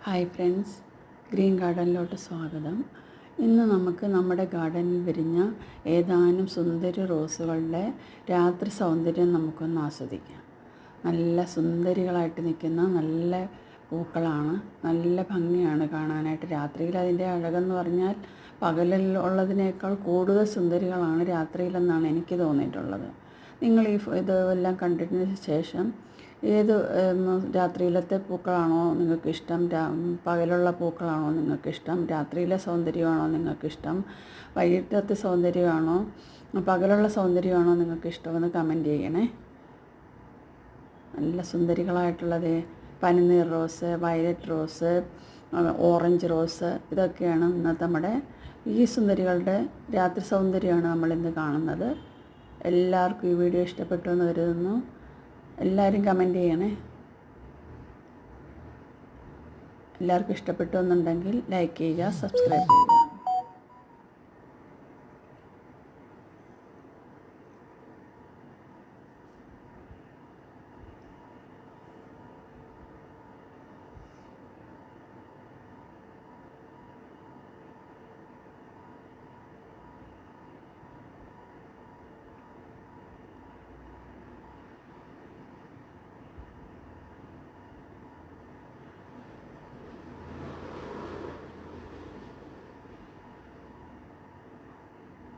Hi friends, green ഗാർഡനിലോട്ട് സ്വാഗതം. ഇന്ന് നമുക്ക് നമ്മുടെ ഗാർഡനിൽ വിരിഞ്ഞ ഏതാനും സുന്ദരി റോസുകളുടെ രാത്രി സൗന്ദര്യം നമുക്കൊന്ന് ആസ്വദിക്കാം. നല്ല സുന്ദരികളായിട്ട് നിൽക്കുന്ന നല്ല പൂക്കളാണ്. നല്ല ഭംഗിയാണ് കാണാനായിട്ട്. രാത്രിയിൽ അതിൻ്റെ അഴകെന്ന് പറഞ്ഞാൽ പകലിൽ ഉള്ളതിനേക്കാൾ കൂടുതൽ സുന്ദരികളാണ് രാത്രിയിലെന്നാണ് എനിക്ക് തോന്നിയിട്ടുള്ളത്. നിങ്ങൾ ഇതെല്ലാം കണ്ടതിന് ശേഷം ഏത് രാത്രിയിലത്തെ പൂക്കളാണോ നിങ്ങൾക്കിഷ്ടം, പകലുള്ള പൂക്കളാണോ നിങ്ങൾക്കിഷ്ടം, രാത്രിയിലെ സൗന്ദര്യമാണോ നിങ്ങൾക്കിഷ്ടം, വൈകിട്ടത്തെ സൗന്ദര്യമാണോ, പകലുള്ള സൗന്ദര്യമാണോ നിങ്ങൾക്കിഷ്ടമെന്ന് കമൻറ്റ് ചെയ്യണേ. നല്ല സുന്ദരികളായിട്ടുള്ളത് പനിനീർ rose, violet rose, orange rose, ഇതൊക്കെയാണ് ഇന്നത്തെ നമ്മുടെ ഈ സുന്ദരികളുടെ രാത്രി സൗന്ദര്യമാണ് നമ്മളിന്ന് കാണുന്നത്. എല്ലാവർക്കും ഈ വീഡിയോ ഇഷ്ടപ്പെട്ടു എന്ന് കരുതുന്നു. എല്ലാവരും കമൻറ്റ് ചെയ്യണേ. എല്ലാവർക്കും ഇഷ്ടപ്പെട്ടു എന്നുണ്ടെങ്കിൽ ലൈക്ക് ചെയ്യുക, സബ്സ്ക്രൈബ് ചെയ്യുക.